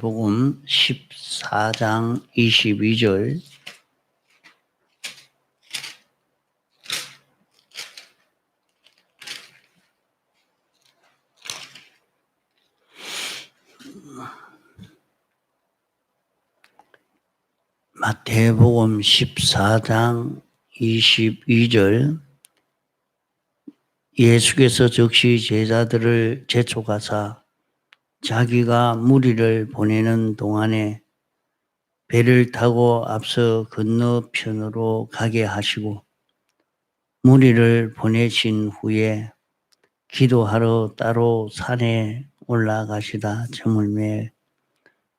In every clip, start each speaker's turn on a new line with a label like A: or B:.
A: 복음 14장 22절 마태복음 14장 22절 예수께서 즉시 제자들을 재촉하사 자기가 무리를 보내는 동안에 배를 타고 앞서 건너편으로 가게 하시고 무리를 보내신 후에 기도하러 따로 산에 올라가시다 저물매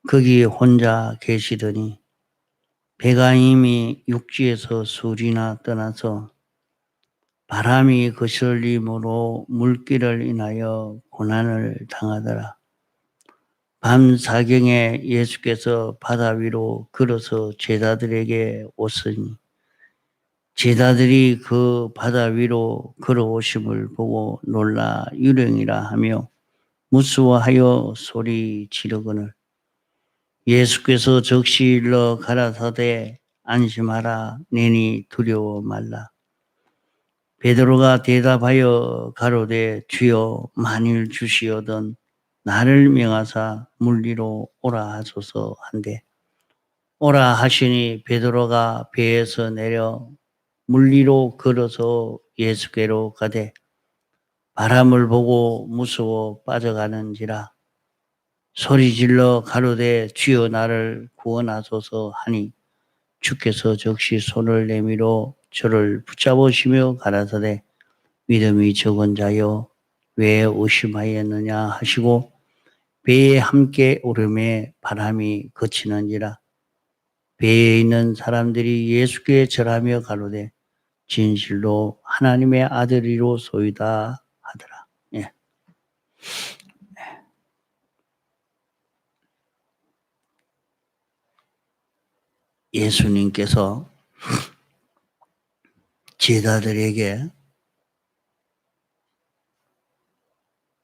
A: 거기 혼자 계시더니 배가 이미 육지에서 수리나 떠나서 바람이 거슬림으로 물길을 인하여 고난을 당하더라. 밤 사경에 예수께서 바다 위로 걸어서 제자들에게 오시니 제자들이 그 바다 위로 걸어오심을 보고 놀라 유령이라 하며 무서워하여 소리 지르거늘 예수께서 즉시 일러 가라사대 안심하라 내니 두려워 말라. 베드로가 대답하여 가로되 주여 만일 주시어던 나를 명하사 물리로 오라 하소서 한데 오라 하시니 베드로가 배에서 내려 물리로 걸어서 예수께로 가되 바람을 보고 무서워 빠져가는지라 소리질러 가로되 주여 나를 구원하소서 하니 주께서 즉시 손을 내밀어 저를 붙잡으시며 가라사대 믿음이 적은 자여 왜 의심하였느냐 하시고 배에 함께 오름에 바람이 그치는지라 배에 있는 사람들이 예수께 절하며 가로되 진실로 하나님의 아들이로소이다 하더라. 예. 예수님께서 제자들에게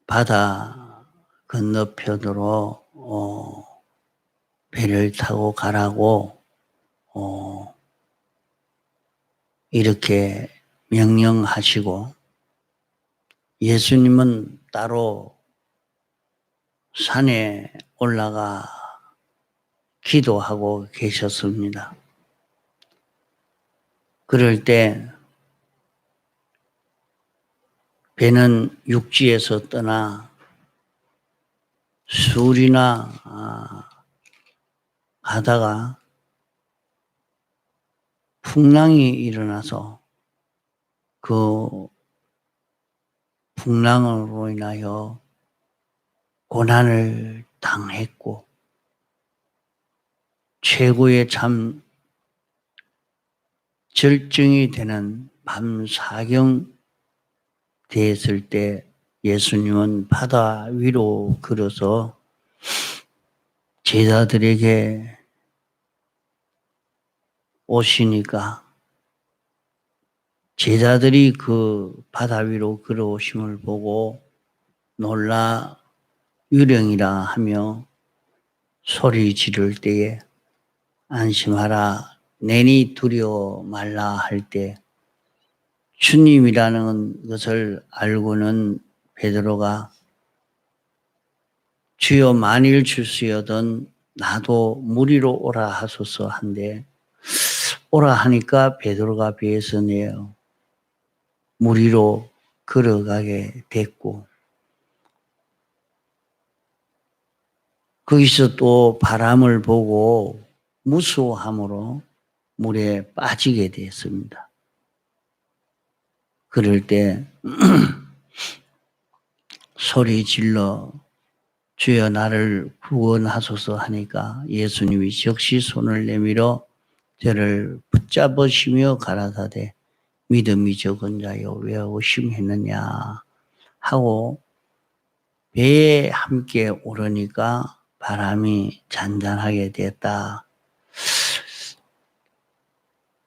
A: 바다 건너편으로 배를 타고 가라고 이렇게 명령하시고 예수님은 따로 산에 올라가 기도하고 계셨습니다. 그럴 때 배는 육지에서 떠나 술이나 가다가 풍랑이 일어나서 그 풍랑으로 인하여 고난을 당했고 최고의 참 절정이 되는 밤 사경 됐을 때 예수님은 바다 위로 걸어서 제자들에게 오시니까 제자들이 그 바다 위로 걸어오심을 보고 놀라 유령이라 하며 소리 지를 때에 안심하라 내니 두려워 말라 할 때 주님이라는 것을 알고는 베드로가 주여 만일 주시어던 나도 무리로 오라 하소서 한데 오라 하니까 베드로가 배에서 내어 무리로 걸어가게 됐고 거기서 또 바람을 보고 무서워함으로 물에 빠지게 됐습니다. 그럴 때 소리 질러 주여 나를 구원하소서 하니까 예수님이 즉시 손을 내밀어 저를 붙잡으시며 가라사대 믿음이 적은 자여 왜 의심했느냐 하고 배에 함께 오르니까 바람이 잔잔하게 됐다.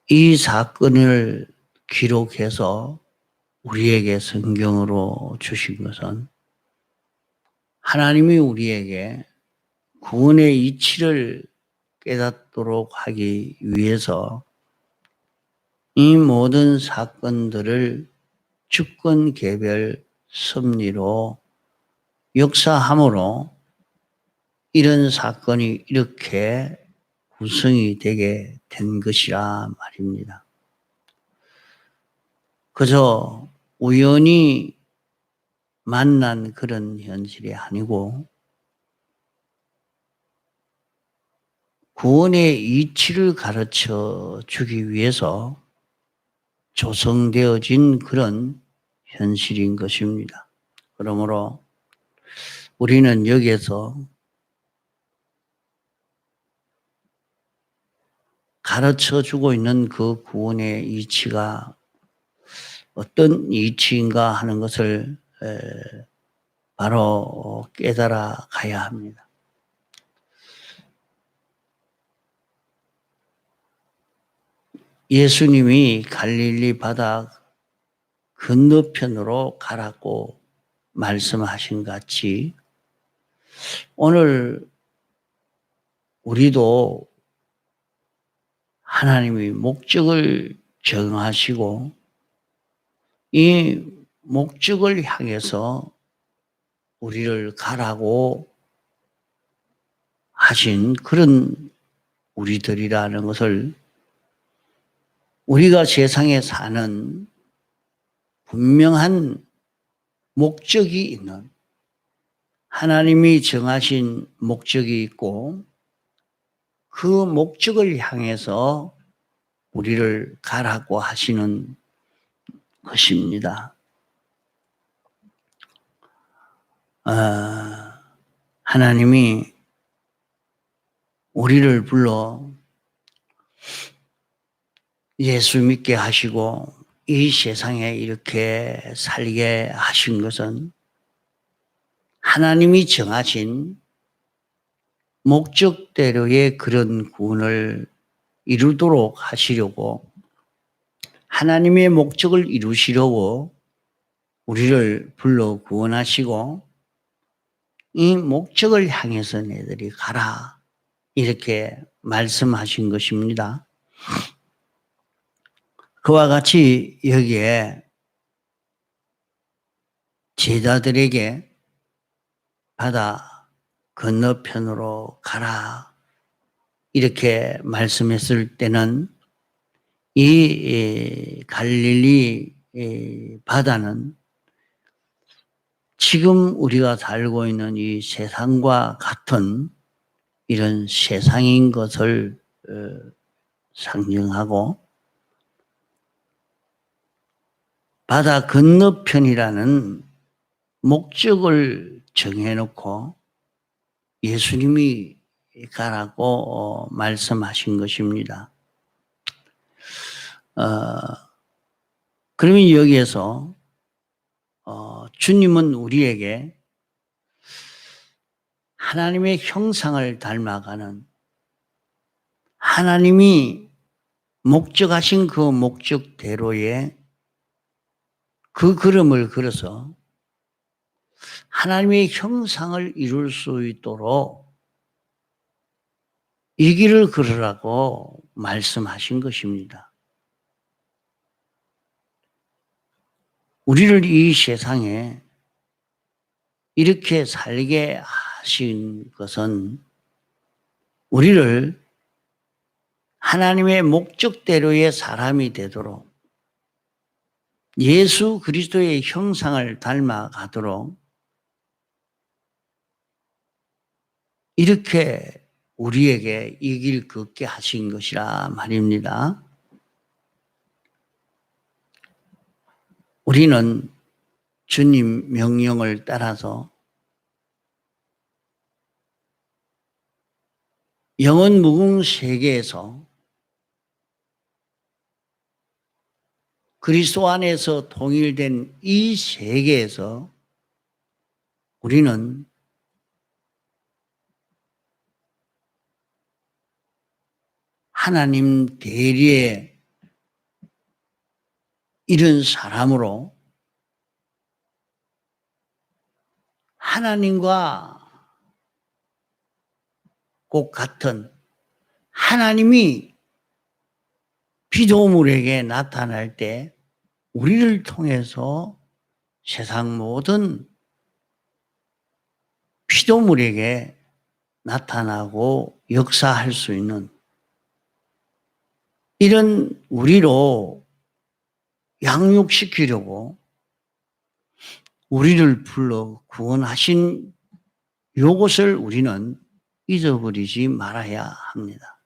A: 이 사건을 기록해서 우리에게 성경으로 주신 것은 하나님이 우리에게 구원의 이치를 깨닫도록 하기 위해서 이 모든 사건들을 주권 개별 섭리로 역사함으로 이런 사건이 이렇게 구성이 되게 된 것이라 말입니다. 그저 우연히 만난 그런 현실이 아니고 구원의 이치를 가르쳐 주기 위해서 조성되어진 그런 현실인 것입니다. 그러므로 우리는 여기에서 가르쳐 주고 있는 그 구원의 이치가 어떤 이치인가 하는 것을 바로 깨달아 가야 합니다. 예수님이 갈릴리 바다 건너편으로 가라고 말씀하신 같이 오늘 우리도 하나님이 목적을 정하시고 이 목적을 향해서 우리를 가라고 하신 그런 우리들이라는 것을 우리가 세상에 사는 분명한 목적이 있는 하나님이 정하신 목적이 있고 그 목적을 향해서 우리를 가라고 하시는 것입니다. 하나님이 우리를 불러 예수 믿게 하시고 이 세상에 이렇게 살게 하신 것은 하나님이 정하신 목적대로의 그런 구원을 이루도록 하시려고 하나님의 목적을 이루시려고 우리를 불러 구원하시고 이 목적을 향해서 너희들이 가라 이렇게 말씀하신 것입니다. 그와 같이 여기에 제자들에게 바다 건너편으로 가라 이렇게 말씀했을 때는 이 갈릴리 바다는 지금 우리가 살고 있는 이 세상과 같은 이런 세상인 것을 상징하고 바다 건너편이라는 목적을 정해놓고 예수님이 가라고 말씀하신 것입니다. 그러면 여기에서 주님은 우리에게 하나님의 형상을 닮아가는 하나님이 목적하신 그 목적대로의 그 걸음을 걸어서 하나님의 형상을 이룰 수 있도록 이 길을 걸으라고 말씀하신 것입니다. 우리를 이 세상에 이렇게 살게 하신 것은 우리를 하나님의 목적대로의 사람이 되도록 예수 그리스도의 형상을 닮아가도록 이렇게 우리에게 이 길 걷게 하신 것이라 말입니다. 우리는 주님 명령을 따라서 영원 무궁 세계에서 그리스도 안에서 통일된 이 세계에서 우리는 하나님 대리의 이런 사람으로 하나님과 것 같은 하나님이 피조물에게 나타날 때 우리를 통해서 세상 모든 피조물에게 나타나고 역사할 수 있는 이런 우리로 양육시키려고 우리를 불러 구원하신 이것을 우리는 잊어버리지 말아야 합니다.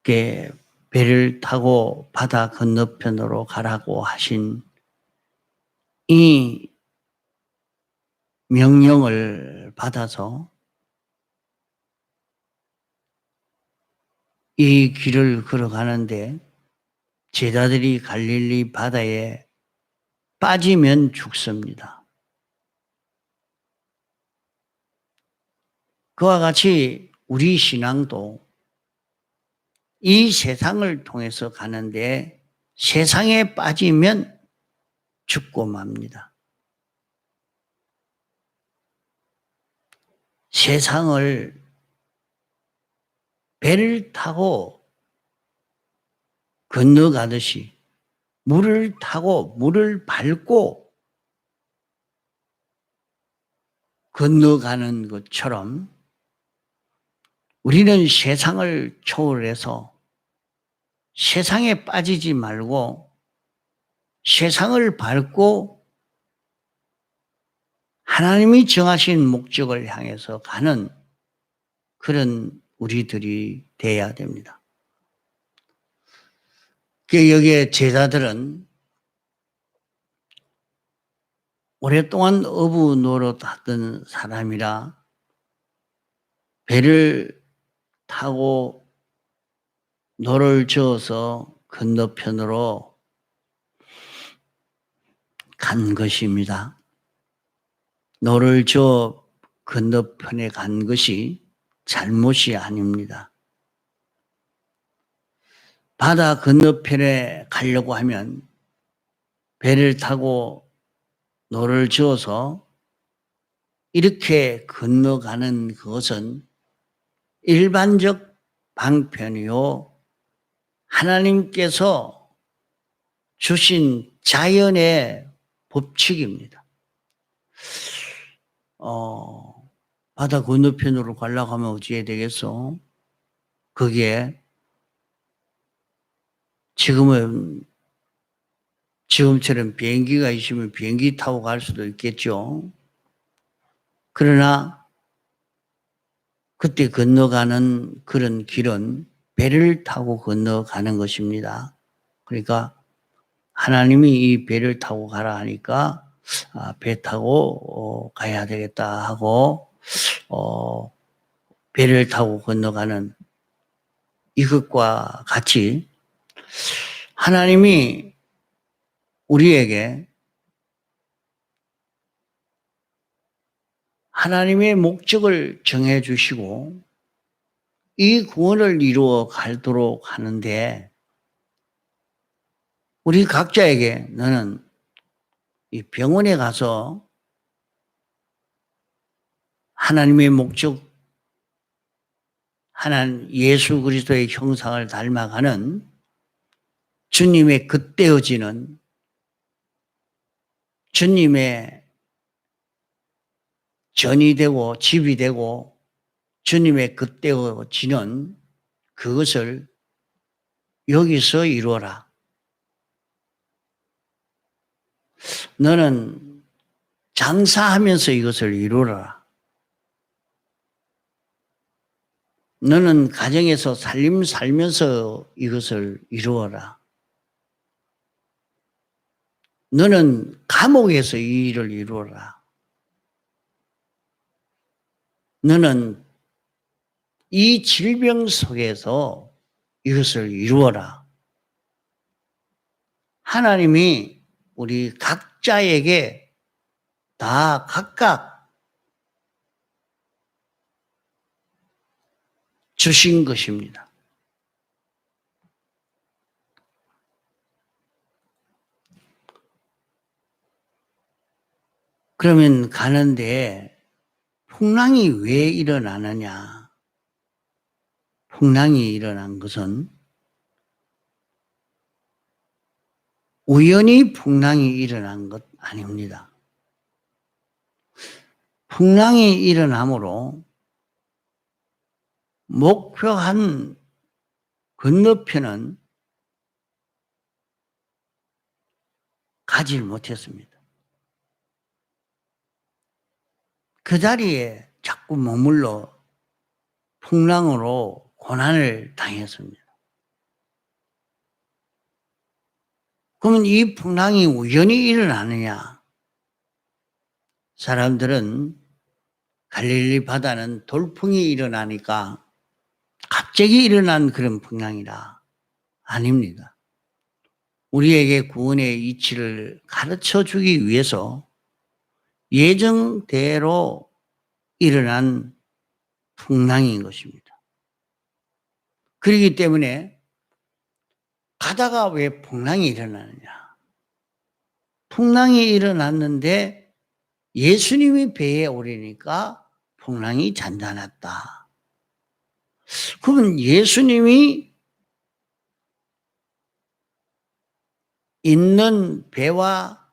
A: 배를 타고 바다 건너편으로 가라고 하신 이 명령을 받아서 이 길을 걸어가는데 제자들이 갈릴리 바다에 빠지면 죽습니다. 그와 같이 우리 신앙도 이 세상을 통해서 가는데 세상에 빠지면 죽고 맙니다. 세상을 배를 타고 건너가듯이 물을 타고 물을 밟고 건너가는 것처럼 우리는 세상을 초월해서 세상에 빠지지 말고 세상을 밟고 하나님이 정하신 목적을 향해서 가는 그런 우리들이 돼야 됩니다. 여기에 제자들은 오랫동안 어부 노릇하던 사람이라 배를 타고 노를 저어서 건너편으로 간 것입니다. 노를 저어 건너편에 간 것이 잘못이 아닙니다. 바다 건너편에 가려고 하면 배를 타고 노를 저어서 이렇게 건너가는 것은 일반적 방편이요 하나님께서 주신 자연의 법칙입니다. 바다 건너편으로 가려고 하면 어찌해야 되겠어? 거기에 지금처럼 비행기가 있으면 비행기 타고 갈 수도 있겠죠. 그러나 그때 건너가는 그런 길은 배를 타고 건너가는 것입니다. 그러니까 하나님이 이 배를 타고 가라 하니까 배 타고 가야 되겠다 하고 배를 타고 건너가는 이것과 같이 하나님이 우리에게 하나님의 목적을 정해 주시고 이 구원을 이루어 가도록 하는데 우리 각자에게 너는 이 병원에 가서 하나님의 목적 하나님 예수 그리스도의 형상을 닮아가는 주님의 겉되어지는 주님의 전이 되고 집이 되고 주님의 겉되어지는 그것을 여기서 이루어라. 너는 장사하면서 이것을 이루어라. 너는 가정에서 살림 살면서 이것을 이루어라. 너는 감옥에서 이 일을 이루어라. 너는 이 질병 속에서 이것을 이루어라. 하나님이 우리 각자에게 다 각각 주신 것입니다. 그러면 가는데 풍랑이 왜 일어나느냐? 풍랑이 일어난 것은 우연히 풍랑이 일어난 것 아닙니다. 풍랑이 일어나므로 목표한 건너편은 가지 못했습니다. 그 자리에 자꾸 머물러 풍랑으로 고난을 당했습니다. 그러면 이 풍랑이 우연히 일어나느냐? 사람들은 갈릴리 바다는 돌풍이 일어나니까 갑자기 일어난 그런 풍랑이라 아닙니다. 우리에게 구원의 이치를 가르쳐 주기 위해서 예정대로 일어난 풍랑인 것입니다. 그렇기 때문에 가다가 왜 풍랑이 일어나느냐? 풍랑이 일어났는데 예수님이 배에 오르니까 풍랑이 잔잔했다. 그러면 예수님이 있는 배와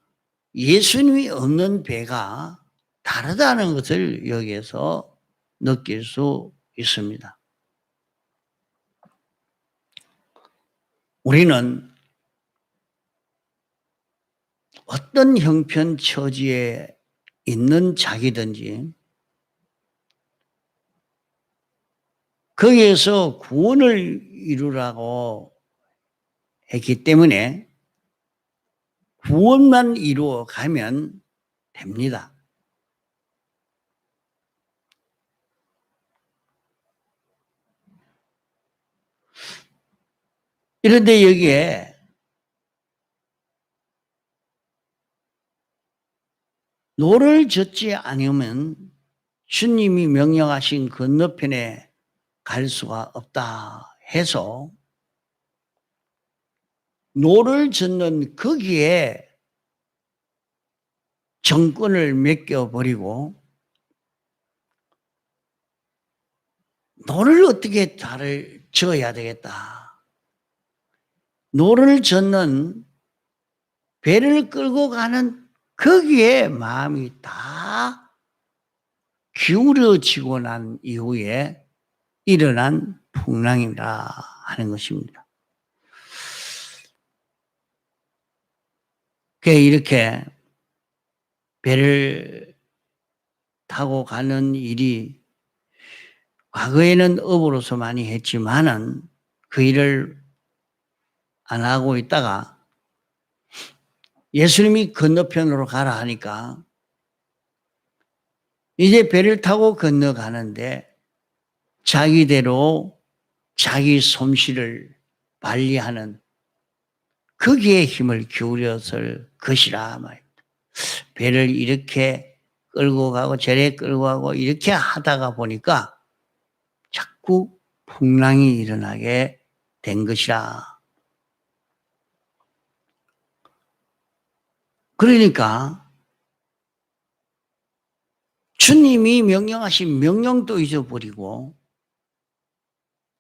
A: 예수님이 없는 배가 다르다는 것을 여기에서 느낄 수 있습니다. 우리는 어떤 형편 처지에 있는 자기든지 거기에서 구원을 이루라고 했기 때문에 구원만 이루어 가면 됩니다. 그런데 여기에 노를 젓지 않으면 주님이 명령하신 건너편에 갈 수가 없다 해서 노를 젓는 거기에 정권을 맡겨버리고 노를 어떻게 잘 져야 되겠다. 노를 젓는 배를 끌고 가는 거기에 마음이 다 기울어지고 난 이후에 일어난 풍랑이라 하는 것입니다. 이렇게 배를 타고 가는 일이 과거에는 업으로서 많이 했지만은 그 일을 안 하고 있다가 예수님이 건너편으로 가라 하니까 이제 배를 타고 건너가는데 자기대로 자기 솜씨를 발휘하는 거기에 힘을 기울였을 것이라 말입니다. 배를 이렇게 끌고 가고 저래 끌고 가고 이렇게 하다가 보니까 자꾸 풍랑이 일어나게 된 것이라. 그러니까 주님이 명령하신 명령도 잊어버리고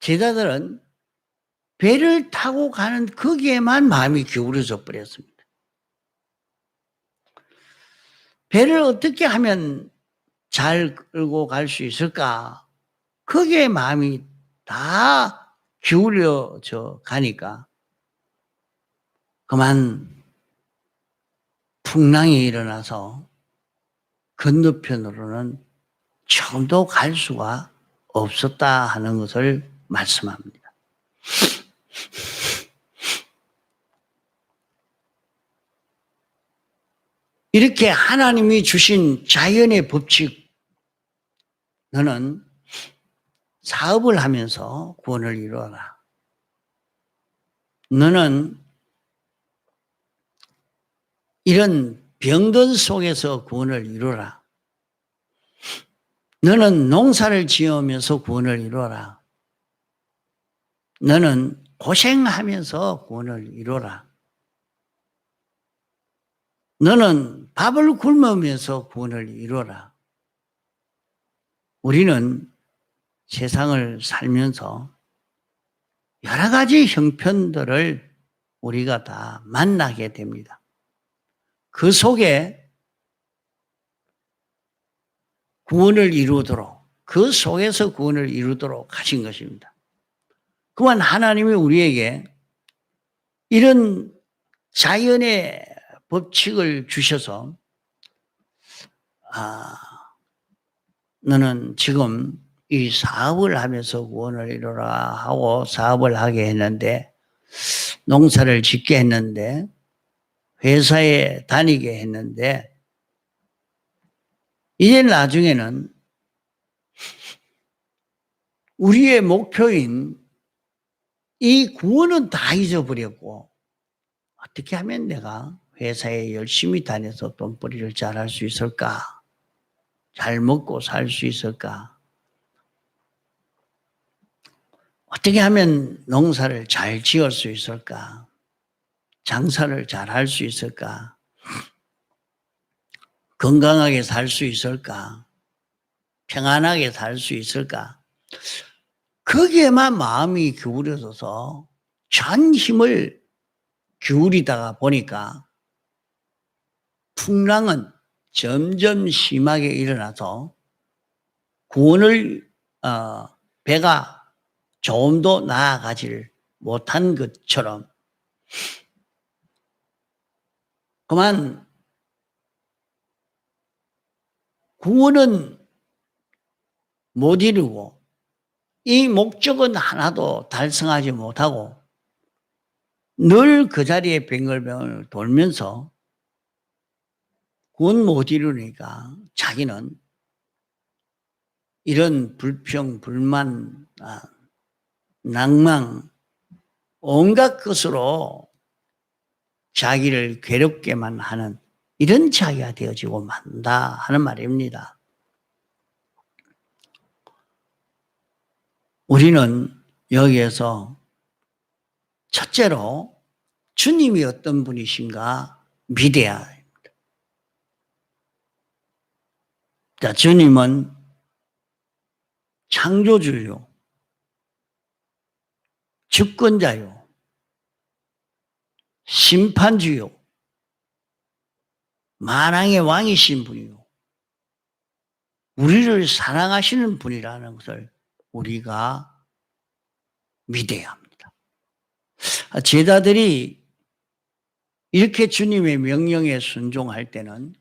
A: 제자들은 배를 타고 가는 거기에만 마음이 기울어져 버렸습니다. 배를 어떻게 하면 잘 끌고 갈 수 있을까? 거기에 마음이 다 기울여져 가니까 그만 풍랑이 일어나서 건너편으로는 처음도 갈 수가 없었다 하는 것을 말씀합니다. 이렇게 하나님이 주신 자연의 법칙, 너는 사업을 하면서 구원을 이루어라. 너는 이런 병든 속에서 구원을 이루어라. 너는 농사를 지으면서 구원을 이루어라. 너는 고생하면서 구원을 이루어라. 너는 밥을 굶으면서 구원을 이루어라. 우리는 세상을 살면서 여러 가지 형편들을 우리가 다 만나게 됩니다. 그 속에 구원을 이루도록, 그 속에서 구원을 이루도록 하신 것입니다. 그만 하나님이 우리에게 이런 자연의 법칙을 주셔서 너는 지금 이 사업을 하면서 구원을 이루라 하고 사업을 하게 했는데, 농사를 짓게 했는데, 회사에 다니게 했는데, 이제 나중에는 우리의 목표인 이 구원은 다 잊어버렸고, 어떻게 하면 내가 회사에 열심히 다녀서 돈벌이를 잘할 수 있을까? 잘 먹고 살 수 있을까? 어떻게 하면 농사를 잘 지을 수 있을까? 장사를 잘 할 수 있을까? 건강하게 살 수 있을까? 평안하게 살 수 있을까? 거기에만 마음이 기울어져서 전 힘을 기울이다가 보니까 풍랑은 점점 심하게 일어나서 구원을 배가 조금도 나아가지를 못한 것처럼 그만 구원은 못 이루고 이 목적은 하나도 달성하지 못하고 늘 그 자리에 뱅글뱅글 돌면서 구원 못 이루니까 자기는 이런 불평, 불만, 낭망 온갖 것으로 자기를 괴롭게만 하는 이런 자기가 되어지고 만다 하는 말입니다. 우리는 여기에서 첫째로 주님이 어떤 분이신가 믿어야 합니다. 자, 주님은 창조주요, 주권자요, 심판주요, 만왕의 왕이신 분이요, 우리를 사랑하시는 분이라는 것을 우리가 믿어야 합니다. 제자들이 이렇게 주님의 명령에 순종할 때는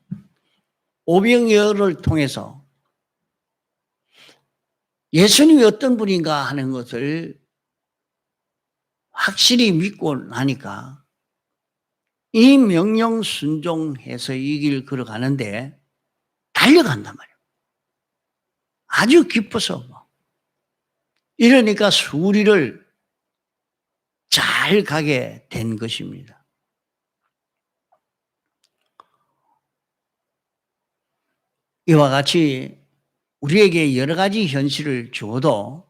A: 오병이어를 통해서 예수님이 어떤 분인가 하는 것을 확실히 믿고 나니까 이 명령 순종해서 이 길 걸어가는데 달려간단 말이에요. 아주 기뻐서. 이러니까 수리를 잘 가게 된 것입니다. 이와 같이 우리에게 여러 가지 현실을 주어도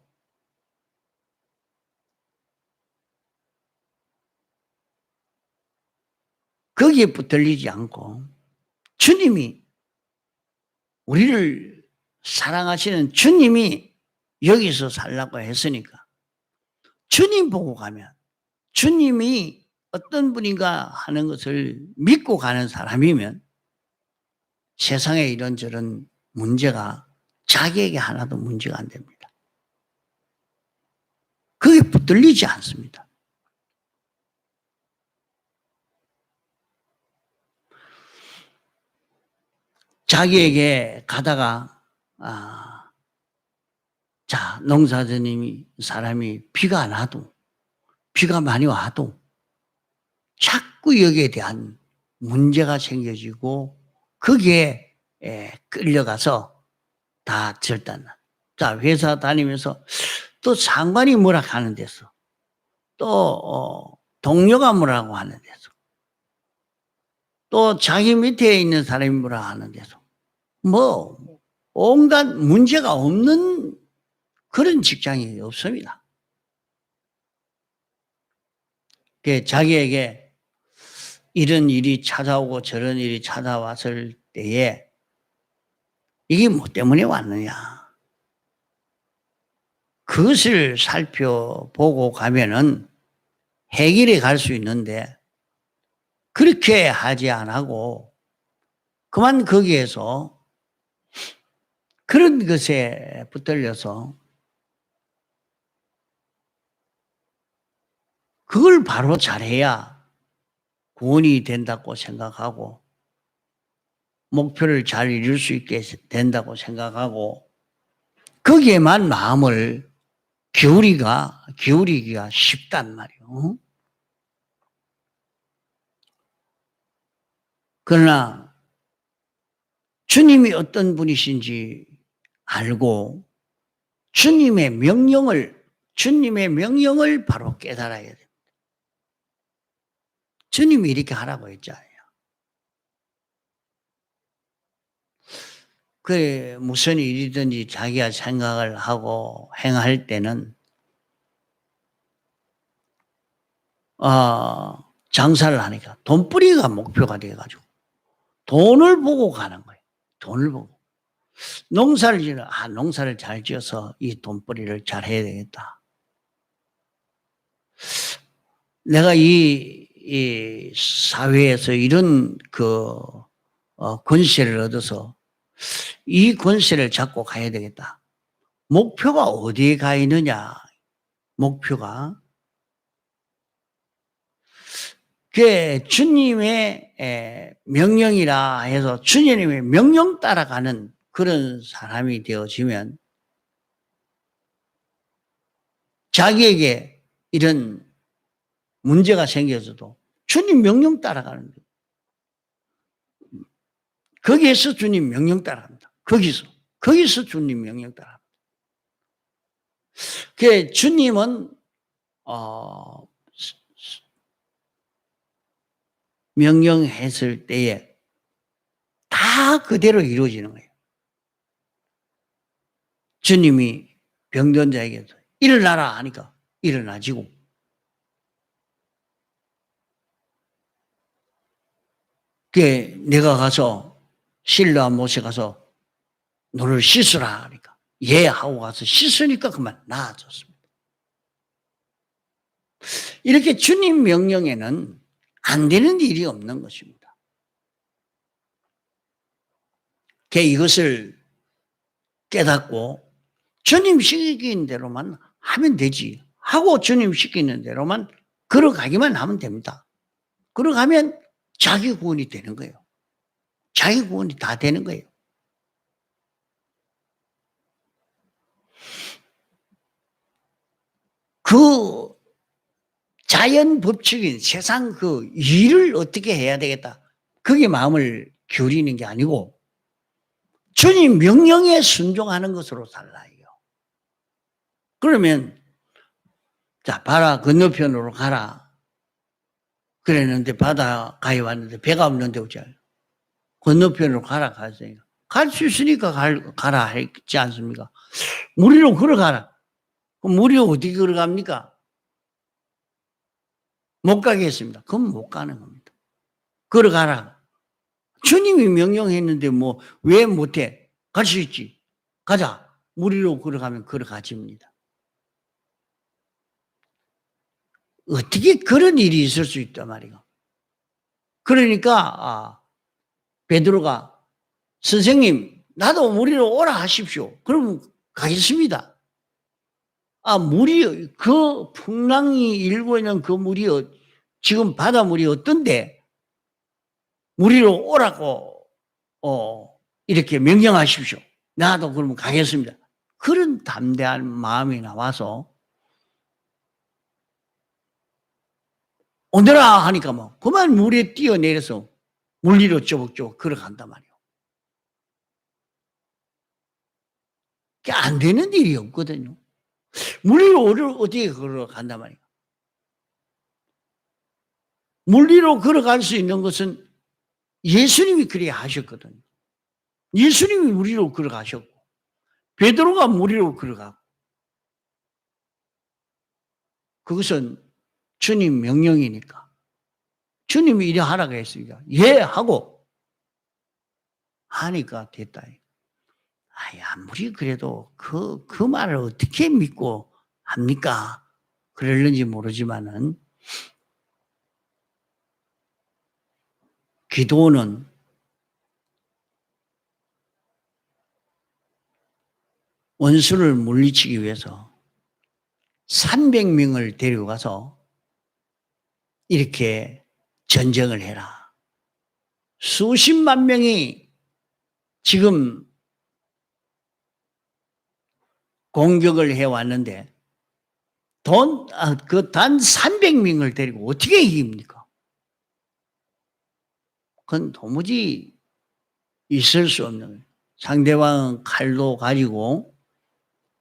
A: 거기에 붙들리지 않고 주님이 우리를 사랑하시는 주님이 여기서 살라고 했으니까 주님 보고 가면 주님이 어떤 분인가 하는 것을 믿고 가는 사람이면 세상에 이런저런 문제가 자기에게 하나도 문제가 안 됩니다. 그게 붙들리지 않습니다. 자기에게 가다가 자, 농사지님이 사람이 비가 나도 비가 많이 와도 자꾸 여기에 대한 문제가 생겨지고 거기에 끌려가서 다 절단나. 자, 회사 다니면서 또 상관이 뭐라 하는 데서 또 동료가 뭐라고 하는 데서 또 자기 밑에 있는 사람이 뭐라 하는 데서 뭐 온갖 문제가 없는 그런 직장이 없습니다. 자기에게 이런 일이 찾아오고 저런 일이 찾아왔을 때에 이게 뭐 때문에 왔느냐? 그것을 살펴보고 가면은 해결해 갈 수 있는데 그렇게 하지 않고 그만 거기에서 그런 것에 붙들려서 그걸 바로 잘해야 구원이 된다고 생각하고 목표를 잘 이룰 수 있게 된다고 생각하고 거기에만 마음을 기울이기가 쉽단 말이에요. 그러나 주님이 어떤 분이신지 알고 주님의 명령을 바로 깨달아야 됩니다. 주님이 이렇게 하라고 했잖아요. 그래, 무슨 일이든지 자기가 생각을 하고 행할 때는, 장사를 하니까 돈벌이가 목표가 돼가지고 돈을 보고 가는 거예요. 돈을 보고. 농사를 잘 지어서 이 돈벌이를 잘 해야 되겠다. 내가 이 사회에서 이런 권세를 얻어서 이 권세를 잡고 가야 되겠다. 목표가 어디에 가 있느냐? 목표가 그게 주님의 명령이라 해서 주님의 명령 따라가는 그런 사람이 되어지면 자기에게 이런 문제가 생겨서도 주님 명령 따라가는 거예요. 거기에서 주님 명령 따라갑니다. 거기서 주님 명령 따라갑니다. 그 주님은 명령했을 때에 다 그대로 이루어지는 거예요. 주님이 병든 자에게서 일어나라 하니까 일어나지고 그게 내가 가서 실로와 못에 가서 너를 씻으라 하니까 예 하고 가서 씻으니까 그만 나아졌습니다. 이렇게 주님 명령에는 안 되는 일이 없는 것입니다. 이것을 깨닫고 주님 시키는 대로만 하면 되지 하고 주님 시키는 대로만 걸어가기만 하면 됩니다. 걸어가면 자기 구원이 되는 거예요. 자기 구원이 다 되는 거예요. 그 자연 법칙인 세상 그 일을 어떻게 해야 되겠다. 그게 마음을 기울이는 게 아니고 주님 명령에 순종하는 것으로 살라요. 그러면 자 바다 건너편으로 가라. 그랬는데 바다가에 왔는데 배가 없는데 어쩌요. 건너편으로 가라 갔어요. 갈 수 있으니까 가라 했지 않습니까? 무리로 걸어가라. 그럼 무리로 어떻게 걸어갑니까? 못 가겠습니다. 그럼 못 가는 겁니다. 걸어가라. 주님이 명령했는데 뭐 왜 못해? 갈 수 있지. 가자. 무리로 걸어가면 걸어가집니다. 어떻게 그런 일이 있을 수 있단 말이에요. 그러니까 베드로가 선생님 나도 무리로 오라 하십시오. 그러면 가겠습니다. 물이 그 풍랑이 일고 있는 그 물이 지금 바닷물이 어떤데 무리로 오라고 이렇게 명령하십시오. 나도 그러면 가겠습니다. 그런 담대한 마음이 나와서 오너라 하니까 뭐 그만 물에 뛰어내려서 물 위로 쪼벅쪼벅 걸어간단 말이에요. 그게 안 되는 일이 없거든요. 물 위로 어떻게 걸어간단 말이에요. 물 위로 걸어갈 수 있는 것은 예수님이 그렇게 하셨거든요. 예수님이 물 위로 걸어가셨고 베드로가 물 위로 걸어가고 그것은 주님 명령이니까 주님이 이래 하라고 했으니까 예 하고 하니까 됐다. 아무리 그래도 그 말을 어떻게 믿고 합니까? 그랬는지 모르지만은 기도는 원수를 물리치기 위해서 300명을 데리고 가서 이렇게 전쟁을 해라. 수십만 명이 지금 공격을 해왔는데 단 300명을 데리고 어떻게 이깁니까? 그건 도무지 있을 수 없는 거예요. 상대방은 칼도 가지고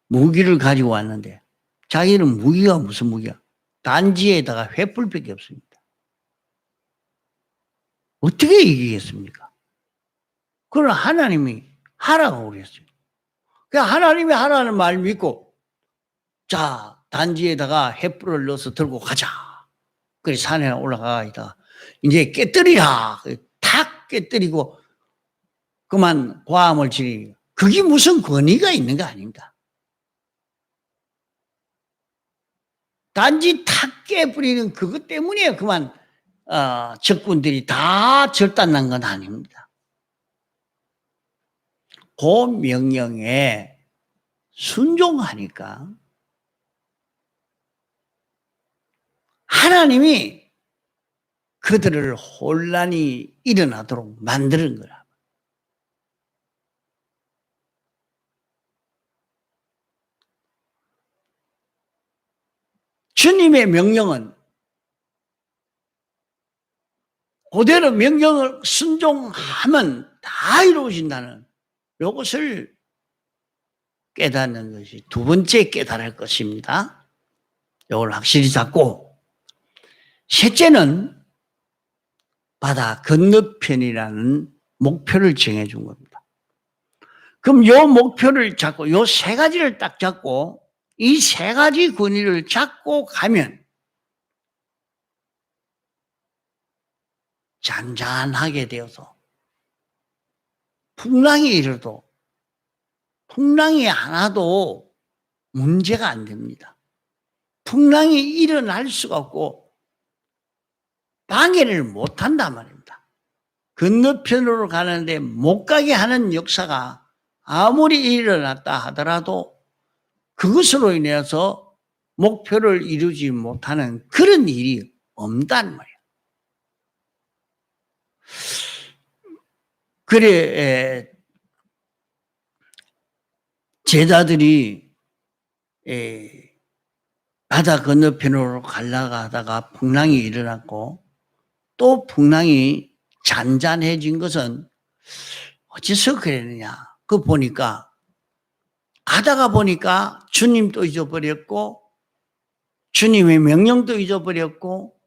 A: 무기를 가지고 왔는데 자기는 무기가 무슨 무기야? 단지에다가 횃불밖에 없습니다. 어떻게 이기겠습니까? 그러나 하나님이 하라고 그랬어요. 그냥 하나님이 하라는 말 믿고 자 단지에다가 횃불을 넣어서 들고 가자. 그래 산에 올라가다 이제 깨뜨리라. 탁 깨뜨리고 그만 고함을 지르니 그게 무슨 권위가 있는 거 아닙니다. 단지 탁 깨버리는 그것 때문에 그만 적군들이 다 절단난 건 아닙니다. 그 명령에 순종하니까 하나님이 그들을 혼란이 일어나도록 만드는 거라. 주님의 명령은 그대로 명령을 순종하면 다 이루어진다는 이것을 깨닫는 것이 두 번째 깨달을 것입니다. 이걸 확실히 잡고 셋째는 바다 건너편이라는 목표를 정해준 겁니다. 그럼 이 목표를 잡고 이 세 가지를 딱 잡고 이 세 가지 권위를 잡고 가면 잔잔하게 되어서 풍랑이 일어도 풍랑이 하나도 문제가 안 됩니다. 풍랑이 일어날 수가 없고 방해를 못한단 말입니다. 건너편으로 가는데 못 가게 하는 역사가 아무리 일어났다 하더라도 그것으로 인해서 목표를 이루지 못하는 그런 일이 없단 말이에요. 그래 제자들이 바다 건너편으로 가려고 하다가 풍랑이 일어났고 또 풍랑이 잔잔해진 것은 어째서 그랬느냐? 그거 보니까 가다가 보니까 주님도 잊어버렸고 주님의 명령도 잊어버렸고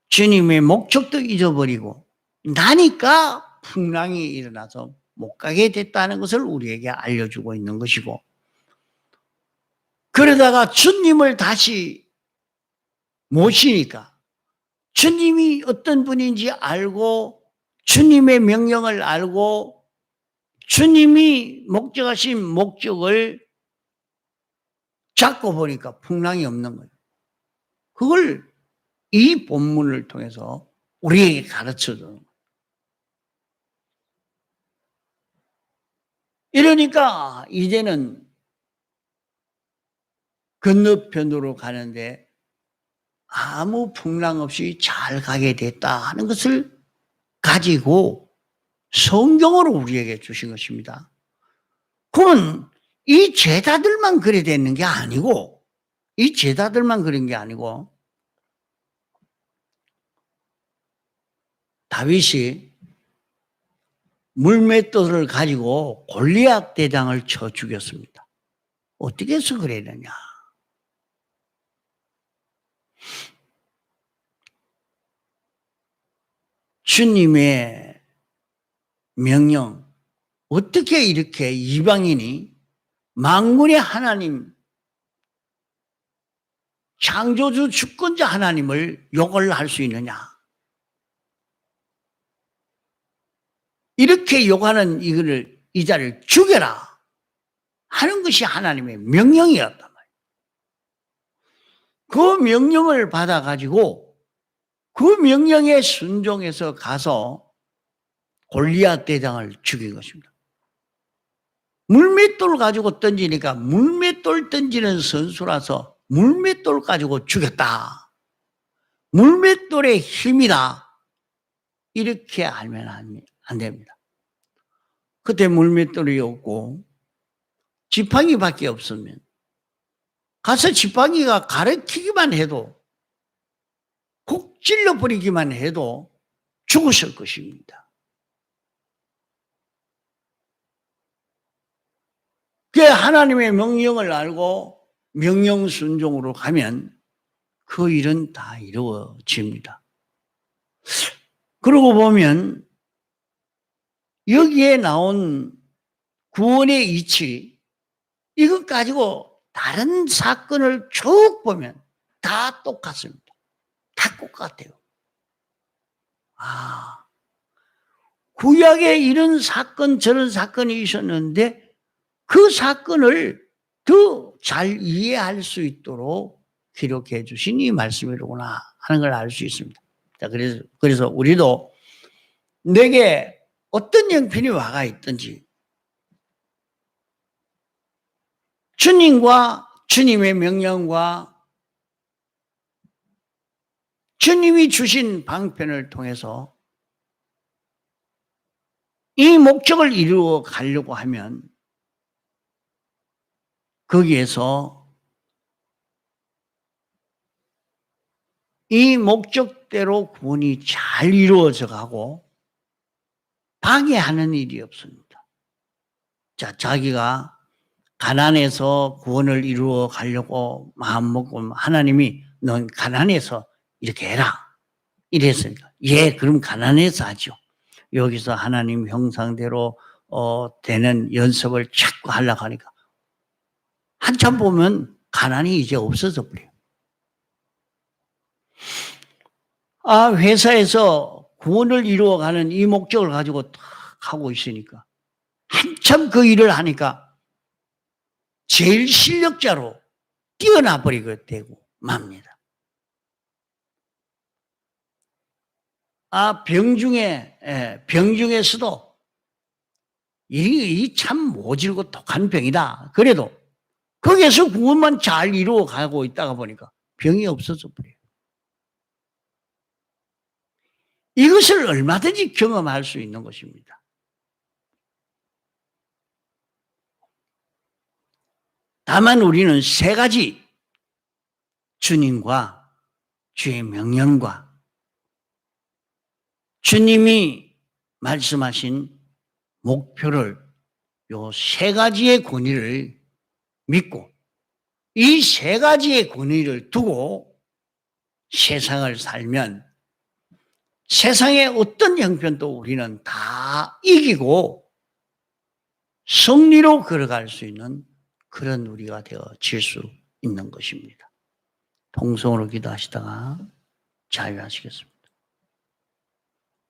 A: 주님의 목적도 잊어버리고 나니까 풍랑이 일어나서 못 가게 됐다는 것을 우리에게 알려주고 있는 것이고 그러다가 주님을 다시 모시니까 주님이 어떤 분인지 알고 주님의 명령을 알고 주님이 목적하신 목적을 잡고 보니까 풍랑이 없는 거예요. 그걸 이 본문을 통해서 우리에게 가르쳐주는 거예요. 이러니까 이제는 건너편으로 가는데 아무 풍랑 없이 잘 가게 됐다 하는 것을 가지고 성경으로 우리에게 주신 것입니다. 그러면 이 제자들만 그래 되는 게 아니고 이 제자들만 그런 게 아니고 다윗이 물맷돌을 가지고 골리앗 대장을 쳐 죽였습니다. 어떻게 해서 그랬느냐? 주님의 명령, 어떻게 이렇게 이방인이 만군의 하나님, 창조주 주권자 하나님을 욕을 할 수 있느냐? 이렇게 욕하는 이 자를 죽여라. 하는 것이 하나님의 명령이었단 말이에요. 그 명령을 받아가지고 그 명령에 순종해서 가서 골리앗 대장을 죽인 것입니다. 물맷돌 가지고 던지니까 물맷돌 던지는 선수라서 물맷돌 가지고 죽였다. 물맷돌의 힘이다. 이렇게 알면 안 됩니다. 그때 물맷돌이 없고 지팡이밖에 없으면 가서 지팡이가 가르치기만 해도 콕 찔러버리기만 해도 죽었을 것입니다. 그 하나님의 명령을 알고 명령 순종으로 가면 그 일은 다 이루어집니다. 그러고 보면 여기에 나온 구원의 이치, 이것 가지고 다른 사건을 쭉 보면 다 똑같습니다. 다 똑같아요. 구약에 이런 사건 저런 사건이 있었는데 그 사건을 더 잘 이해할 수 있도록 기록해 주신 이 말씀이로구나 하는 걸 알 수 있습니다. 자, 그래서 우리도 내게 어떤 형편이 와가 있든지 주님과 주님의 명령과 주님이 주신 방편을 통해서 이 목적을 이루어 가려고 하면 거기에서 이 목적대로 구원이 잘 이루어져 가고 방해하는 일이 없습니다. 자, 자기가 가난해서 구원을 이루어 가려고 마음먹고 하나님이 넌 가난해서 이렇게 해라. 이랬으니까. 예, 그럼 가난해서 하죠. 여기서 하나님 형상대로 되는 연습을 자꾸 하려고 하니까 한참 보면 가난이 이제 없어져 버려요. 회사에서 구원을 이루어가는 이 목적을 가지고 탁 하고 있으니까 한참 그 일을 하니까 제일 실력자로 뛰어나 버리게 되고 맙니다. 병중에서도 이 참 모질고 독한 병이다. 그래도 거기에서 구원만 잘 이루어 가고 있다가 보니까 병이 없어져 버려요. 이것을 얼마든지 경험할 수 있는 것입니다. 다만 우리는 세 가지 주님과 주의 명령과 주님이 말씀하신 목표를 요 세 가지의 권위를 믿고 이 세 가지의 권위를 두고 세상을 살면 세상의 어떤 형편도 우리는 다 이기고 승리로 걸어갈 수 있는 그런 우리가 되어질 수 있는 것입니다. 통성으로 기도하시다가 자유하시겠습니다.